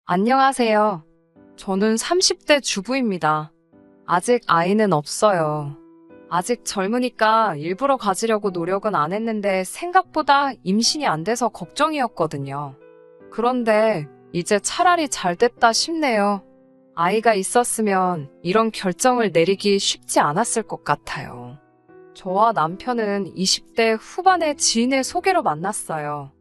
안녕하세요. 저는 30대 주부입니다. 아직 아이는 없어요. 아직 젊으니까 일부러 가지려고 노력은 안 했는데 생각보다 임신이 안 돼서 걱정이었거든요. 그런데 이제 차라리 잘 됐다 싶네요. 아이가 있었으면 이런 결정을 내리기 쉽지 않았을 것 같아요. 저와 남편은 20대 후반의 지인의 소개로 만났어요.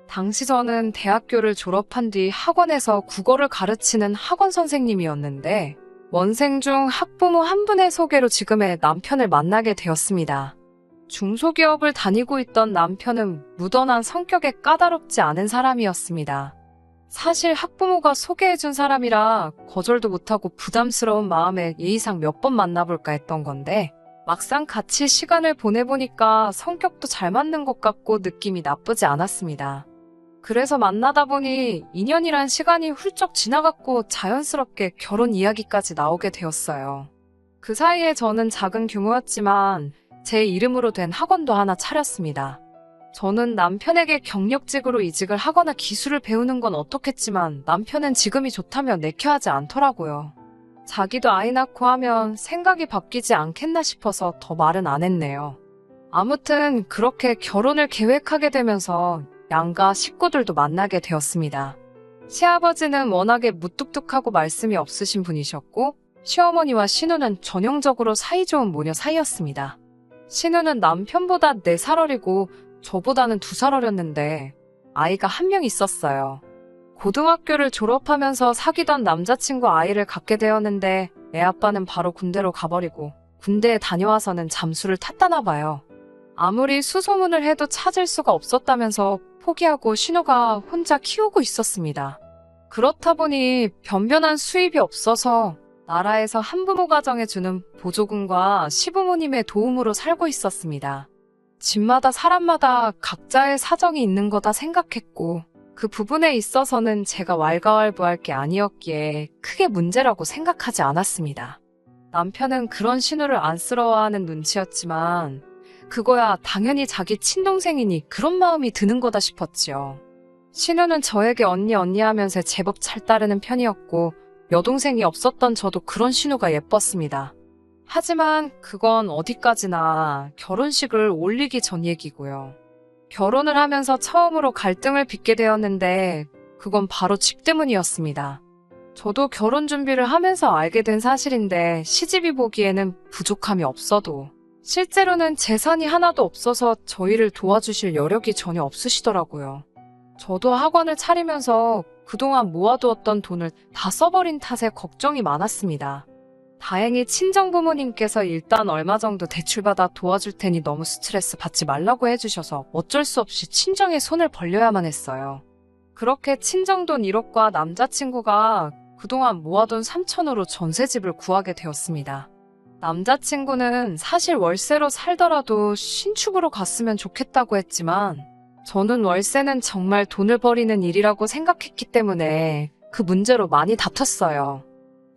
당시 저는 대학교를 졸업한 뒤 학원에서 국어를 가르치는 학원 선생님이었는데, 원생 중 학부모 한 분의 소개로 지금의 남편을 만나게 되었습니다. 중소기업을 다니고 있던 남편은 무던한 성격에 까다롭지 않은 사람이었습니다. 사실 학부모가 소개해준 사람이라 거절도 못하고 부담스러운 마음에 예의상 몇 번 만나볼까 했던 건데, 막상 같이 시간을 보내보니까 성격도 잘 맞는 것 같고 느낌이 나쁘지 않았습니다. 그래서 만나다 보니 2년이란 시간이 훌쩍 지나갔고 자연스럽게 결혼 이야기까지 나오게 되었어요. 그 사이에 저는 작은 규모였지만 제 이름으로 된 학원도 하나 차렸습니다. 저는 남편에게 경력직으로 이직을 하거나 기술을 배우는 건 어떻겠지만 남편은 지금이 좋다며 내켜하지 않더라고요. 자기도 아이 낳고 하면 생각이 바뀌지 않겠나 싶어서 더 말은 안 했네요. 아무튼 그렇게 결혼을 계획하게 되면서 양가 식구들도 만나게 되었습니다. 시아버지는 워낙에 무뚝뚝하고 말씀이 없으신 분이셨고, 시어머니와 신우는 전형적으로 사이좋은 모녀 사이였습니다. 신우는 남편보다 4살 어리고 저보다는 2살 어렸는데 아이가 한 명 있었어요. 고등학교를 졸업하면서 사귀던 남자친구 아이를 갖게 되었는데 애 아빠는 바로 군대로 가버리고 군대에 다녀와서는 잠수를 탔다나 봐요. 아무리 수소문을 해도 찾을 수가 없었다면서 포기하고 신우가 혼자 키우고 있었습니다. 그렇다 보니 변변한 수입이 없어서 나라에서 한부모 가정에 주는 보조금과 시부모님의 도움으로 살고 있었습니다. 집마다 사람마다 각자의 사정이 있는 거다 생각했고 그 부분에 있어서는 제가 왈가왈부할 게 아니었기에 크게 문제라고 생각하지 않았습니다. 남편은 그런 신우를 안쓰러워하는 눈치였지만 그거야 당연히 자기 친동생이니 그런 마음이 드는 거다 싶었지요. 신우는 저에게 언니 하면서 제법 잘 따르는 편이었고 여동생이 없었던 저도 그런 신우가 예뻤습니다. 하지만 그건 어디까지나 결혼식을 올리기 전 얘기고요. 결혼을 하면서 처음으로 갈등을 빚게 되었는데 그건 바로 집 때문이었습니다. 저도 결혼 준비를 하면서 알게 된 사실인데 시집이 보기에는 부족함이 없어도 실제로는 재산이 하나도 없어서 저희를 도와주실 여력이 전혀 없으시더라고요. 저도 학원을 차리면서 그동안 모아두었던 돈을 다 써버린 탓에 걱정이 많았습니다. 다행히 친정부모님께서 일단 얼마 정도 대출받아 도와줄 테니 너무 스트레스 받지 말라고 해주셔서 어쩔 수 없이 친정에 손을 벌려야만 했어요. 그렇게 친정돈 1억과 남자친구가 그동안 모아둔 3천으로 전셋집을 구하게 되었습니다. 남자친구는 사실 월세로 살더라도 신축으로 갔으면 좋겠다고 했지만 저는 월세는 정말 돈을 버리는 일이라고 생각했기 때문에 그 문제로 많이 다퉜어요.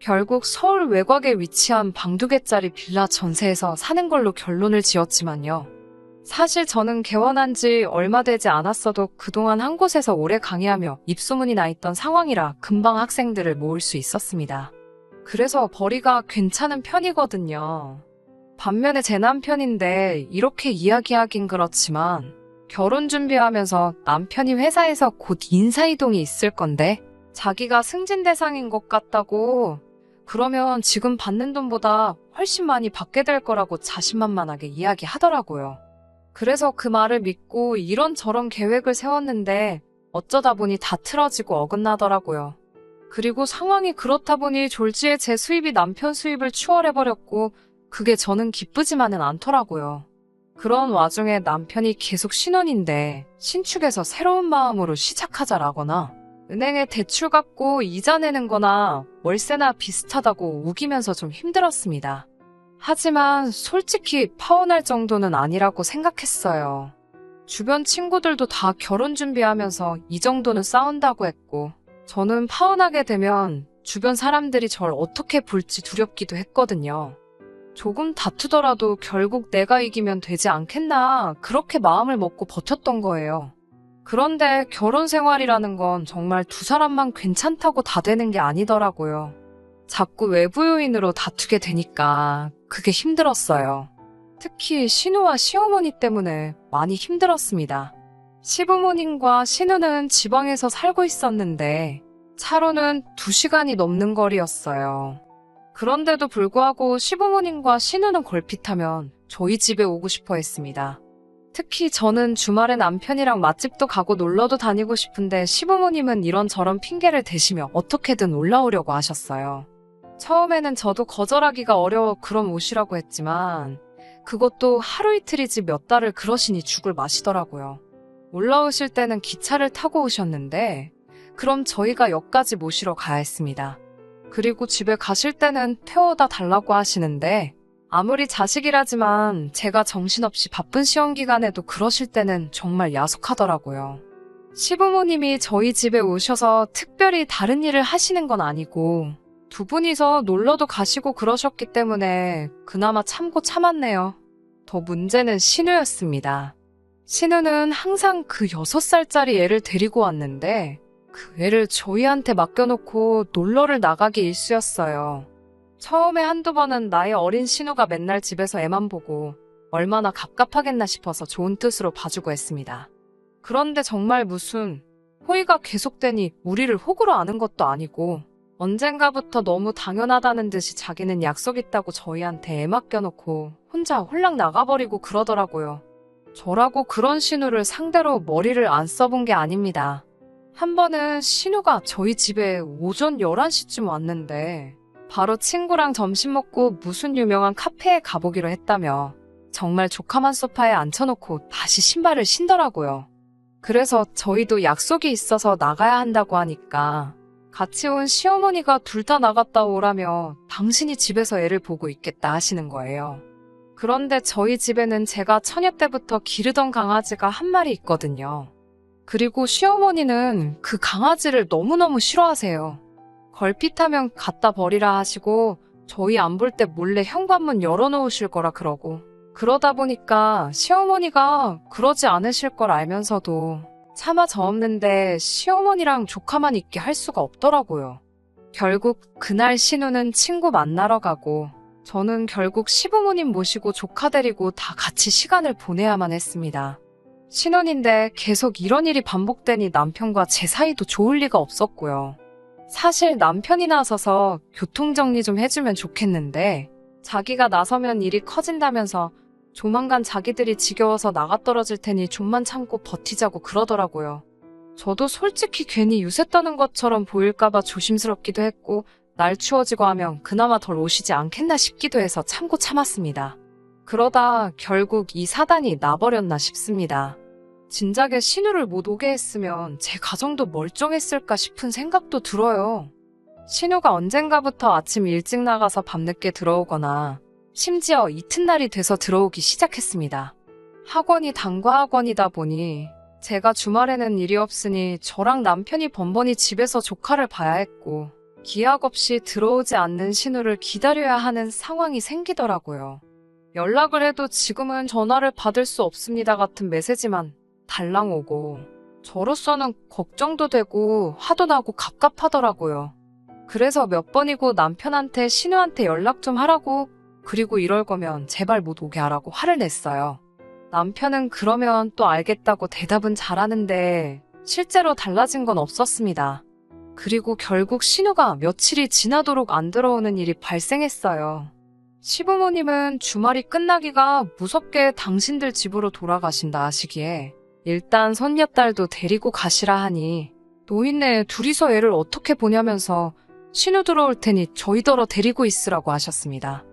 결국 서울 외곽에 위치한 방 2개짜리 빌라 전세에서 사는 걸로 결론을 지었지만요. 사실 저는 개원한 지 얼마 되지 않았어도 그동안 한 곳에서 오래 강의하며 입소문이 나 있던 상황이라 금방 학생들을 모을 수 있었습니다. 그래서 벌이가 괜찮은 편이거든요. 반면에 제 남편인데 이렇게 이야기하긴 그렇지만 결혼 준비하면서 남편이 회사에서 곧 인사이동이 있을 건데 자기가 승진 대상인 것 같다고 그러면 지금 받는 돈보다 훨씬 많이 받게 될 거라고 자신만만하게 이야기하더라고요. 그래서 그 말을 믿고 이런저런 계획을 세웠는데 어쩌다 보니 다 틀어지고 어긋나더라고요. 그리고 상황이 그렇다 보니 졸지에 제 수입이 남편 수입을 추월해버렸고 그게 저는 기쁘지만은 않더라고요. 그런 와중에 남편이 계속 신혼인데 신축에서 새로운 마음으로 시작하자라거나 은행에 대출 갚고 이자 내는 거나 월세나 비슷하다고 우기면서 좀 힘들었습니다. 하지만 솔직히 파혼할 정도는 아니라고 생각했어요. 주변 친구들도 다 결혼 준비하면서 이 정도는 싸운다고 했고 저는 파혼하게 되면 주변 사람들이 절 어떻게 볼지 두렵기도 했거든요. 조금 다투더라도 결국 내가 이기면 되지 않겠나 그렇게 마음을 먹고 버텼던 거예요. 그런데 결혼 생활이라는 건 정말 두 사람만 괜찮다고 다 되는 게 아니더라고요. 자꾸 외부 요인으로 다투게 되니까 그게 힘들었어요. 특히 신우와 시어머니 때문에 많이 힘들었습니다. 시부모님과 신우는 지방에서 살고 있었는데 차로는 2시간이 넘는 거리였어요. 그런데도 불구하고 시부모님과 신우는 걸핏하면 저희 집에 오고 싶어 했습니다. 특히 저는 주말에 남편이랑 맛집도 가고 놀러도 다니고 싶은데 시부모님은 이런저런 핑계를 대시며 어떻게든 올라오려고 하셨어요. 처음에는 저도 거절하기가 어려워 그럼 오시라고 했지만 그것도 하루 이틀이지 몇 달을 그러시니 죽을 마시더라고요. 올라오실 때는 기차를 타고 오셨는데 그럼 저희가 역까지 모시러 가야 했습니다. 그리고 집에 가실 때는 태워다 달라고 하시는데 아무리 자식이라지만 제가 정신없이 바쁜 시험 기간에도 그러실 때는 정말 야속하더라고요. 시부모님이 저희 집에 오셔서 특별히 다른 일을 하시는 건 아니고 두 분이서 놀러도 가시고 그러셨기 때문에 그나마 참고 참았네요. 더 문제는 신우였습니다. 신우는 항상 그 6살짜리 애를 데리고 왔는데 그 애를 저희한테 맡겨놓고 놀러를 나가기 일쑤였어요. 처음에 한두 번은 나이 어린 신우가 맨날 집에서 애만 보고 얼마나 갑갑하겠나 싶어서 좋은 뜻으로 봐주고 했습니다. 그런데 정말 무슨 호의가 계속되니 우리를 호구로 아는 것도 아니고 언젠가부터 너무 당연하다는 듯이 자기는 약속 있다고 저희한테 애 맡겨놓고 혼자 홀랑 나가버리고 그러더라고요. 저라고 그런 신우를 상대로 머리를 안 써본 게 아닙니다. 한 번은 신우가 저희 집에 오전 11시쯤 왔는데 바로 친구랑 점심 먹고 무슨 유명한 카페에 가보기로 했다며 정말 조카만 소파에 앉혀놓고 다시 신발을 신더라고요. 그래서 저희도 약속이 있어서 나가야 한다고 하니까 같이 온 시어머니가 둘 다 나갔다 오라며 당신이 집에서 애를 보고 있겠다 하시는 거예요. 그런데 저희 집에는 제가 처녀 때부터 기르던 강아지가 한 마리 있거든요. 그리고 시어머니는 그 강아지를 너무너무 싫어하세요. 걸핏하면 갖다 버리라 하시고 저희 안 볼 때 몰래 현관문 열어놓으실 거라 그러고 그러다 보니까 시어머니가 그러지 않으실 걸 알면서도 차마 저 없는데 시어머니랑 조카만 있게 할 수가 없더라고요. 결국 그날 신우는 친구 만나러 가고 저는 결국 시부모님 모시고 조카 데리고 다 같이 시간을 보내야만 했습니다. 신혼인데 계속 이런 일이 반복되니 남편과 제 사이도 좋을 리가 없었고요. 사실 남편이 나서서 교통정리 좀 해주면 좋겠는데 자기가 나서면 일이 커진다면서 조만간 자기들이 지겨워서 나가떨어질 테니 좀만 참고 버티자고 그러더라고요. 저도 솔직히 괜히 유세 떠는 것처럼 보일까봐 조심스럽기도 했고 날 추워지고 하면 그나마 덜 오시지 않겠나 싶기도 해서 참고 참았습니다. 그러다 결국 이 사단이 나버렸나 싶습니다. 진작에 신우를 못 오게 했으면 제 가정도 멀쩡했을까 싶은 생각도 들어요. 신우가 언젠가부터 아침 일찍 나가서 밤늦게 들어오거나 심지어 이튿날이 돼서 들어오기 시작했습니다. 학원이 단과 학원이다 보니 제가 주말에는 일이 없으니 저랑 남편이 번번이 집에서 조카를 봐야 했고 기약 없이 들어오지 않는 신우를 기다려야 하는 상황이 생기더라고요. 연락을 해도 지금은 전화를 받을 수 없습니다 같은 메시지만 달랑 오고 저로서는 걱정도 되고 화도 나고 갑갑하더라고요. 그래서 몇 번이고 남편한테 신우한테 연락 좀 하라고 그리고 이럴 거면 제발 못 오게 하라고 화를 냈어요. 남편은 그러면 또 알겠다고 대답은 잘하는데 실제로 달라진 건 없었습니다. 그리고 결국 신우가 며칠이 지나도록 안 들어오는 일이 발생했어요. 시부모님은 주말이 끝나기가 무섭게 당신들 집으로 돌아가신다 하시기에 일단 손녀딸도 데리고 가시라 하니 노인네 둘이서 애를 어떻게 보냐면서 신우 들어올 테니 저희더러 데리고 있으라고 하셨습니다.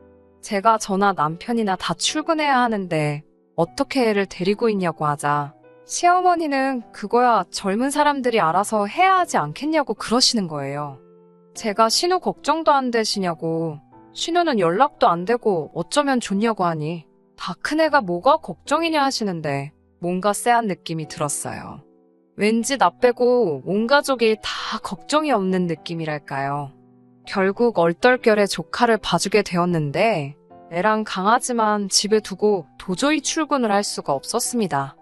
제가 저나 남편이나 다 출근해야 하는데 어떻게 애를 데리고 있냐고 하자 시어머니는 그거야 젊은 사람들이 알아서 해야 하지 않겠냐고 그러시는 거예요. 제가 신우 걱정도 안 되시냐고 신우는 연락도 안 되고 어쩌면 좋냐고 하니 다 큰애가 뭐가 걱정이냐 하시는데 뭔가 쎄한 느낌이 들었어요. 왠지 나 빼고 온 가족이 다 걱정이 없는 느낌이랄까요. 결국 얼떨결에 조카를 봐주게 되었는데 애랑 강아지만 집에 두고 도저히 출근을 할 수가 없었습니다.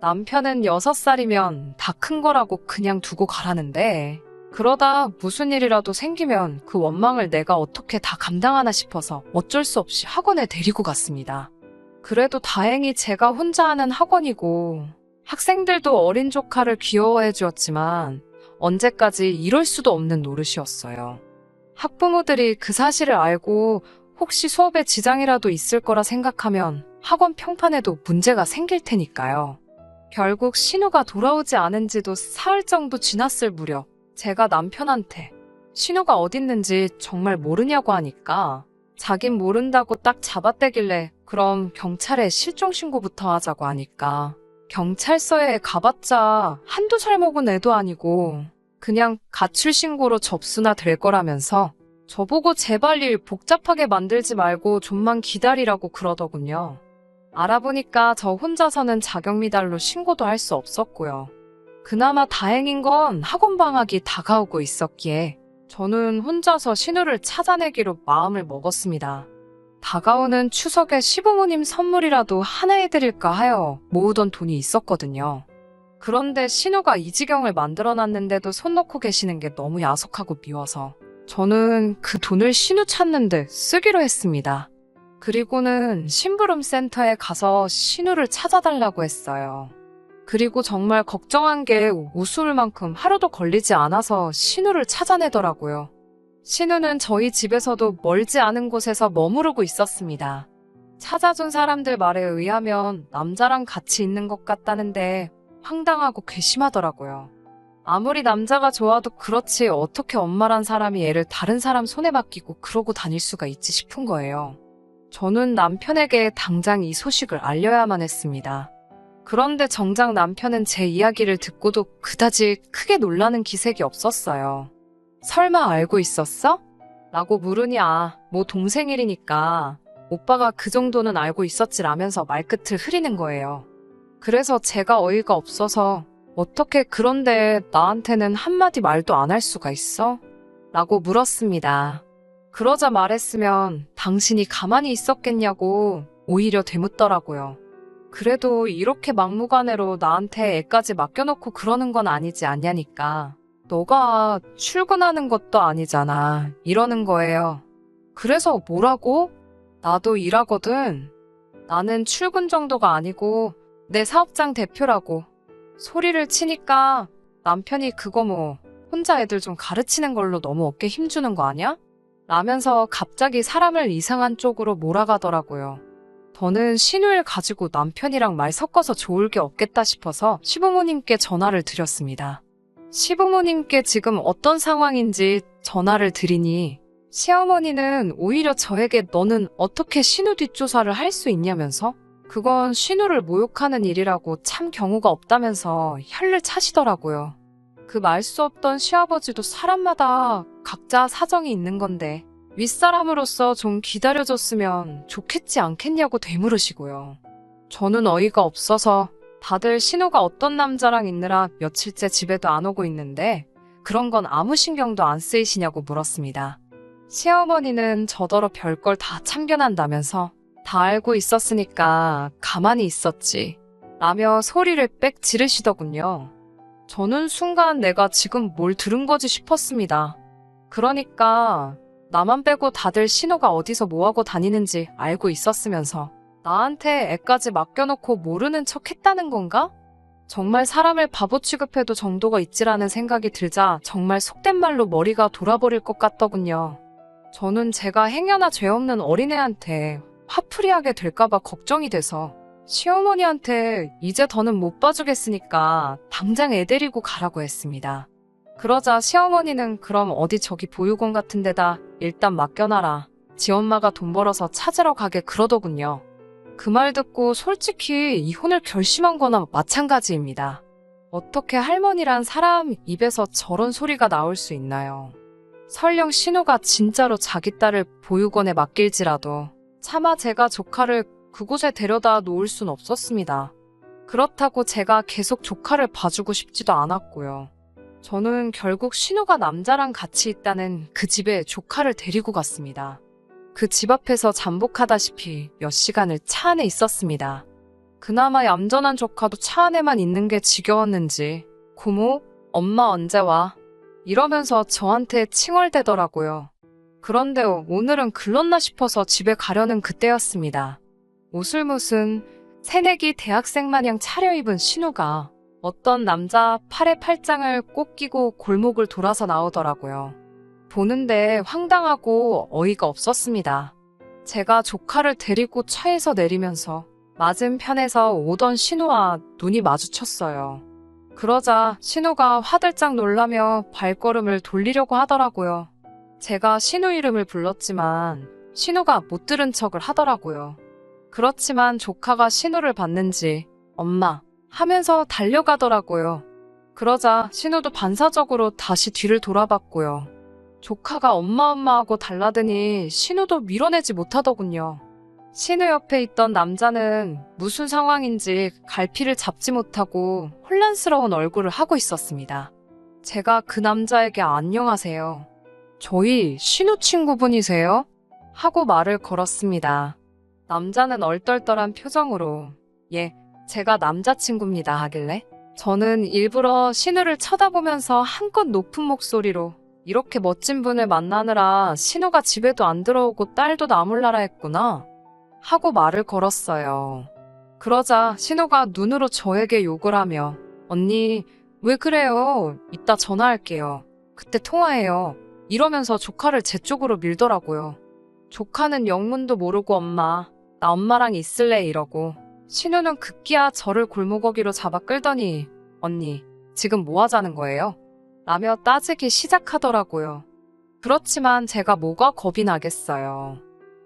남편은 6살이면 다 큰 거라고 그냥 두고 가라는데 그러다 무슨 일이라도 생기면 그 원망을 내가 어떻게 다 감당하나 싶어서 어쩔 수 없이 학원에 데리고 갔습니다. 그래도 다행히 제가 혼자 하는 학원이고 학생들도 어린 조카를 귀여워해 주었지만 언제까지 이럴 수도 없는 노릇이었어요. 학부모들이 그 사실을 알고 혹시 수업에 지장이라도 있을 거라 생각하면 학원 평판에도 문제가 생길 테니까요. 결국 신우가 돌아오지 않은 지도 사흘 정도 지났을 무렵 제가 남편한테 신우가 어딨는지 정말 모르냐고 하니까 자긴 모른다고 딱 잡아떼길래 그럼 경찰에 실종신고부터 하자고 하니까 경찰서에 가봤자 한두 살 먹은 애도 아니고 그냥 가출신고로 접수나 될 거라면서 저보고 제발 일 복잡하게 만들지 말고 좀만 기다리라고 그러더군요. 알아보니까 저 혼자서는 자격미달로 신고도 할 수 없었고요. 그나마 다행인 건 학원 방학이 다가오고 있었기에 저는 혼자서 신우를 찾아내기로 마음을 먹었습니다. 다가오는 추석에 시부모님 선물이라도 하나 해드릴까 하여 모으던 돈이 있었거든요. 그런데 신우가 이 지경을 만들어놨는데도 손 놓고 계시는 게 너무 야속하고 미워서 저는 그 돈을 신우 찾는데 쓰기로 했습니다. 그리고는 심부름 센터에 가서 신우를 찾아달라고 했어요. 그리고 정말 걱정한 게 웃을 만큼 하루도 걸리지 않아서 신우를 찾아내더라고요. 신우는 저희 집에서도 멀지 않은 곳에서 머무르고 있었습니다. 찾아준 사람들 말에 의하면 남자랑 같이 있는 것 같다는데 황당하고 괘씸하더라고요. 아무리 남자가 좋아도 그렇지 어떻게 엄마란 사람이 애를 다른 사람 손에 맡기고 그러고 다닐 수가 있지 싶은 거예요. 저는 남편에게 당장 이 소식을 알려야만 했습니다. 그런데 정작 남편은 제 이야기를 듣고도 그다지 크게 놀라는 기색이 없었어요. 설마 알고 있었어? 라고 물으니 뭐 동생 일이니까 오빠가 그 정도는 알고 있었지라면서 말끝을 흐리는 거예요. 그래서 제가 어이가 없어서 어떻게 그런데 나한테는 한마디 말도 안 할 수가 있어? 라고 물었습니다. 그러자 말했으면 당신이 가만히 있었겠냐고 오히려 되묻더라고요. 그래도 이렇게 막무가내로 나한테 애까지 맡겨놓고 그러는 건 아니지 않냐니까. 너가 출근하는 것도 아니잖아. 이러는 거예요. 그래서 뭐라고? 나도 일하거든. 나는 출근 정도가 아니고 내 사업장 대표라고. 소리를 치니까 남편이 그거 뭐 혼자 애들 좀 가르치는 걸로 너무 어깨 힘주는 거 아니야? 라면서 갑자기 사람을 이상한 쪽으로 몰아가더라고요. 저는 신우를 가지고 남편이랑 말 섞어서 좋을 게 없겠다 싶어서 시부모님께 전화를 드렸습니다. 시부모님께 지금 어떤 상황인지 전화를 드리니 시어머니는 오히려 저에게 너는 어떻게 신우 뒷조사를 할 수 있냐면서 그건 신우를 모욕하는 일이라고 참 경우가 없다면서 혀를 차시더라고요. 그 말 수 없던 시아버지도 사람마다 각자 사정이 있는 건데 윗사람으로서 좀 기다려줬으면 좋겠지 않겠냐고 되물으시고요. 저는 어이가 없어서 다들 신우가 어떤 남자랑 있느라 며칠째 집에도 안 오고 있는데 그런 건 아무 신경도 안 쓰이시냐고 물었습니다. 시어머니는 저더러 별걸 다 참견한다면서 다 알고 있었으니까 가만히 있었지 라며 소리를 빽 지르시더군요. 저는 순간 내가 지금 뭘 들은 거지 싶었습니다. 그러니까 나만 빼고 다들 신우가 어디서 뭐하고 다니는지 알고 있었으면서 나한테 애까지 맡겨놓고 모르는 척 했다는 건가? 정말 사람을 바보 취급해도 정도가 있지라는 생각이 들자 정말 속된 말로 머리가 돌아버릴 것 같더군요. 저는 제가 행여나 죄 없는 어린애한테 화풀이하게 될까봐 걱정이 돼서 시어머니한테 이제 더는 못 봐주겠으니까 당장 애 데리고 가라고 했습니다. 그러자 시어머니는 그럼 어디 저기 보육원 같은 데다 일단 맡겨놔라. 지 엄마가 돈 벌어서 찾으러 가게 그러더군요. 그 말 듣고 솔직히 이혼을 결심한 거나 마찬가지입니다. 어떻게 할머니란 사람 입에서 저런 소리가 나올 수 있나요? 설령 신우가 진짜로 자기 딸을 보육원에 맡길지라도 차마 제가 조카를 그곳에 데려다 놓을 순 없었습니다. 그렇다고 제가 계속 조카를 봐주고 싶지도 않았고요. 저는 결국 신우가 남자랑 같이 있다는 그 집에 조카를 데리고 갔습니다. 그 집 앞에서 잠복하다시피 몇 시간을 차 안에 있었습니다. 그나마 얌전한 조카도 차 안에만 있는 게 지겨웠는지 고모, 엄마 언제 와? 이러면서 저한테 칭얼대더라고요. 그런데 오늘은 글렀나 싶어서 집에 가려는 그때였습니다. 옷을 무슨 새내기 대학생 마냥 차려입은 신우가 어떤 남자 팔에 팔짱을 꼭 끼고 골목을 돌아서 나오더라고요. 보는데 황당하고 어이가 없었습니다. 제가 조카를 데리고 차에서 내리면서 맞은편에서 오던 신우와 눈이 마주쳤어요. 그러자 신우가 화들짝 놀라며 발걸음을 돌리려고 하더라고요. 제가 신우 이름을 불렀지만 신우가 못 들은 척을 하더라고요. 그렇지만 조카가 신우를 봤는지 엄마 하면서 달려가더라고요. 그러자 신우도 반사적으로 다시 뒤를 돌아봤고요. 조카가 엄마 하고 달라드니 신우도 밀어내지 못하더군요. 신우 옆에 있던 남자는 무슨 상황인지 갈피를 잡지 못하고 혼란스러운 얼굴을 하고 있었습니다. 제가 그 남자에게 안녕하세요. 저희 신우 친구분이세요? 하고 말을 걸었습니다. 남자는 얼떨떨한 표정으로 예, 제가 남자친구입니다 하길래 저는 일부러 신우를 쳐다보면서 한껏 높은 목소리로 이렇게 멋진 분을 만나느라 신우가 집에도 안 들어오고 딸도 나몰라라 했구나 하고 말을 걸었어요. 그러자 신우가 눈으로 저에게 욕을 하며 언니 왜 그래요? 이따 전화할게요. 그때 통화해요. 이러면서 조카를 제 쪽으로 밀더라고요. 조카는 영문도 모르고 엄마, 나 엄마랑 있을래 이러고 신우는 급기야 저를 골목어기로 잡아 끌더니 언니, 지금 뭐 하자는 거예요? 라며 따지기 시작하더라고요. 그렇지만 제가 뭐가 겁이 나겠어요.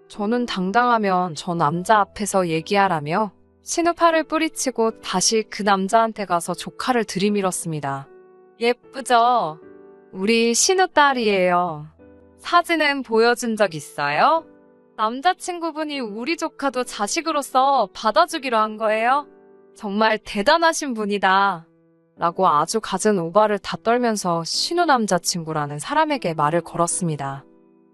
저는 당당하면 저 남자 앞에서 얘기하라며 신우 팔을 뿌리치고 다시 그 남자한테 가서 조카를 들이밀었습니다. 예쁘죠? 우리 신우 딸이에요. 사진은 보여준 적 있어요? 남자친구분이 우리 조카도 자식으로서 받아주기로 한 거예요? 정말 대단하신 분이다. 라고 아주 갖은 오바를 다 떨면서 신우 남자친구라는 사람에게 말을 걸었습니다.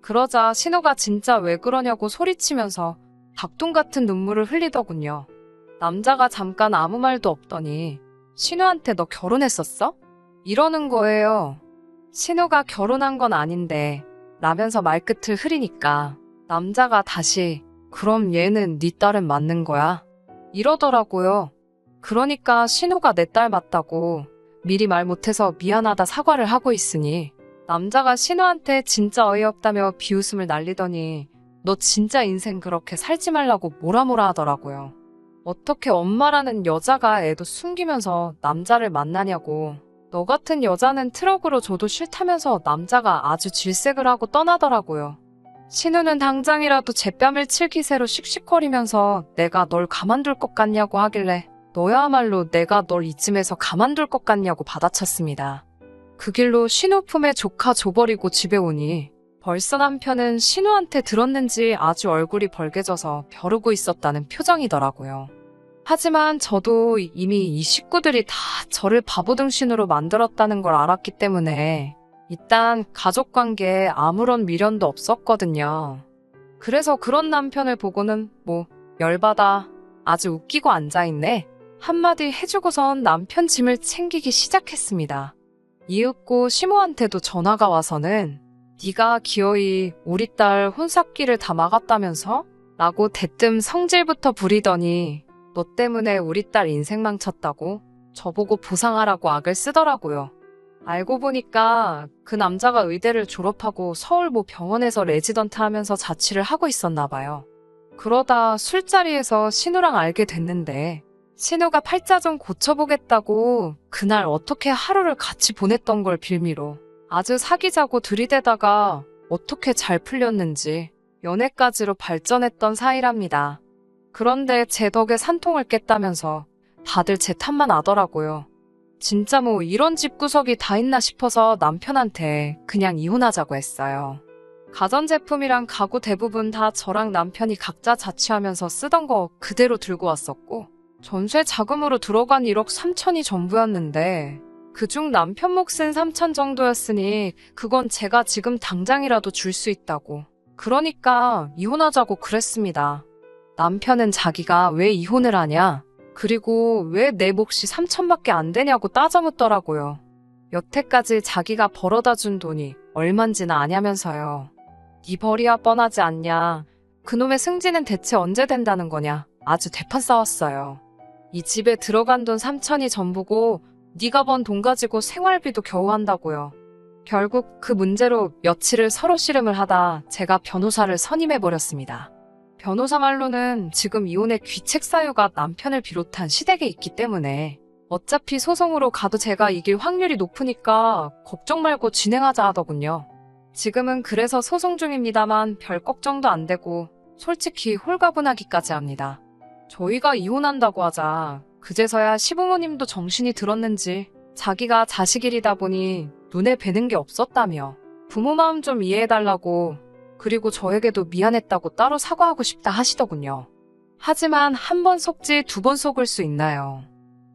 그러자 신우가 진짜 왜 그러냐고 소리치면서 닭똥 같은 눈물을 흘리더군요. 남자가 잠깐 아무 말도 없더니 신우한테 너 결혼했었어? 이러는 거예요. 신우가 결혼한 건 아닌데 라면서 말끝을 흐리니까 남자가 다시 그럼 얘는 네 딸은 맞는 거야? 이러더라고요. 그러니까 신우가 내 딸 맞다고 미리 말 못해서 미안하다 사과를 하고 있으니 남자가 신우한테 진짜 어이없다며 비웃음을 날리더니 너 진짜 인생 그렇게 살지 말라고 뭐라 하더라고요. 어떻게 엄마라는 여자가 애도 숨기면서 남자를 만나냐고. 너 같은 여자는 트럭으로 줘도 싫다면서 남자가 아주 질색을 하고 떠나더라고요. 신우는 당장이라도 제 뺨을 칠 기세로 씩씩거리면서 내가 널 가만둘 것 같냐고 하길래 너야말로 내가 널 이쯤에서 가만둘 것 같냐고 받아쳤습니다. 그 길로 신우 품에 조카 줘버리고 집에 오니 벌써 남편은 신우한테 들었는지 아주 얼굴이 벌개져서 벼르고 있었다는 표정이더라고요. 하지만 저도 이미 이 식구들이 다 저를 바보등신으로 만들었다는 걸 알았기 때문에 일단 가족관계에 아무런 미련도 없었거든요. 그래서 그런 남편을 보고는 뭐 열받아 아주 웃기고 앉아있네 한마디 해주고선 남편 짐을 챙기기 시작했습니다. 이윽고 시모한테도 전화가 와서는 네가 기어이 우리 딸 혼삭기를 다 막았다면서? 라고 대뜸 성질부터 부리더니 너 때문에 우리 딸 인생 망쳤다고 저보고 보상하라고 악을 쓰더라고요. 알고 보니까 그 남자가 의대를 졸업하고 서울 모 병원에서 레지던트 하면서 자취를 하고 있었나 봐요. 그러다 술자리에서 신우랑 알게 됐는데 신우가 팔자 좀 고쳐보겠다고 그날 어떻게 하루를 같이 보냈던 걸 빌미로 아주 사귀자고 들이대다가 어떻게 잘 풀렸는지 연애까지로 발전했던 사이랍니다. 그런데 제 덕에 산통을 깼다면서 다들 제 탓만 하더라고요. 진짜 뭐 이런 집구석이 다 있나 싶어서 남편한테 그냥 이혼하자고 했어요. 가전제품이랑 가구 대부분 다 저랑 남편이 각자 자취하면서 쓰던 거 그대로 들고 왔었고 전세 자금으로 들어간 1억 3천이 전부였는데 그중 남편 몫은 3천 정도였으니 그건 제가 지금 당장이라도 줄 수 있다고. 그러니까 이혼하자고 그랬습니다. 남편은 자기가 왜 이혼을 하냐? 그리고 왜 내 몫이 3천밖에 안 되냐고 따져묻더라고요. 여태까지 자기가 벌어다 준 돈이 얼만지는 아냐면서요. 네 벌이야 뻔하지 않냐. 그놈의 승진은 대체 언제 된다는 거냐. 아주 대판 싸웠어요. 이 집에 들어간 돈 3천이 전부고 네가 번 돈 가지고 생활비도 겨우 한다고요. 결국 그 문제로 며칠을 서로 씨름을 하다 제가 변호사를 선임해버렸습니다. 변호사 말로는 지금 이혼의 귀책 사유가 남편을 비롯한 시댁에 있기 때문에 어차피 소송으로 가도 제가 이길 확률이 높으니까 걱정 말고 진행하자 하더군요. 지금은 그래서 소송 중입니다만 별 걱정도 안 되고 솔직히 홀가분하기까지 합니다. 저희가 이혼한다고 하자 그제서야 시부모님도 정신이 들었는지 자기가 자식 일이다 보니 눈에 뵈는 게 없었다며 부모 마음 좀 이해해달라고 그리고 저에게도 미안했다고 따로 사과하고 싶다 하시더군요. 하지만 한 번 속지 두 번 속을 수 있나요?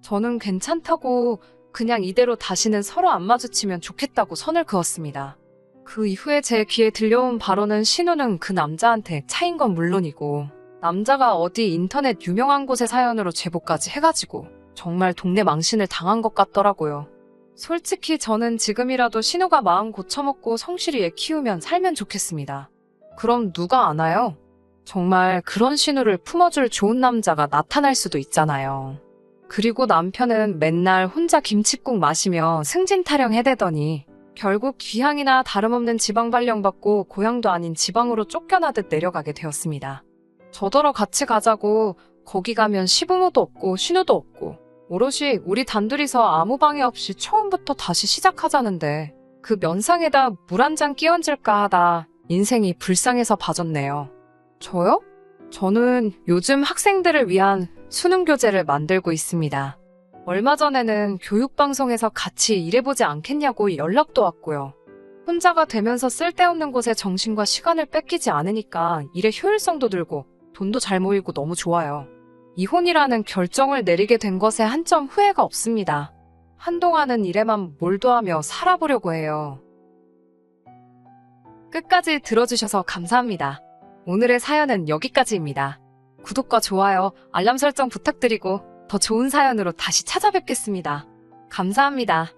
저는 괜찮다고 그냥 이대로 다시는 서로 안 마주치면 좋겠다고 선을 그었습니다. 그 이후에 제 귀에 들려온 바로는 신우는 그 남자한테 차인 건 물론이고 남자가 어디 인터넷 유명한 곳의 사연으로 제보까지 해가지고 정말 동네 망신을 당한 것 같더라고요. 솔직히 저는 지금이라도 신우가 마음 고쳐먹고 성실히 애 키우면 살면 좋겠습니다. 그럼 누가 아나요? 정말 그런 신우를 품어줄 좋은 남자가 나타날 수도 있잖아요. 그리고 남편은 맨날 혼자 김칫국 마시며 승진 타령 해대더니 결국 귀향이나 다름없는 지방 발령받고 고향도 아닌 지방으로 쫓겨나듯 내려가게 되었습니다. 저더러 같이 가자고 거기 가면 시부모도 없고 신우도 없고 오롯이 우리 단둘이서 아무 방해 없이 처음부터 다시 시작하자는데 그 면상에다 물 한 잔 끼얹을까 하다 인생이 불쌍해서 봐줬네요. 저요? 저는 요즘 학생들을 위한 수능 교재를 만들고 있습니다. 얼마 전에는 교육방송에서 같이 일해보지 않겠냐고 연락도 왔고요. 혼자가 되면서 쓸데없는 곳에 정신과 시간을 뺏기지 않으니까 일의 효율성도 늘고 돈도 잘 모이고 너무 좋아요. 이혼이라는 결정을 내리게 된 것에 한 점 후회가 없습니다. 한동안은 일에만 몰두하며 살아보려고 해요. 끝까지 들어주셔서 감사합니다. 오늘의 사연은 여기까지입니다. 구독과 좋아요, 알람 설정 부탁드리고 더 좋은 사연으로 다시 찾아뵙겠습니다. 감사합니다.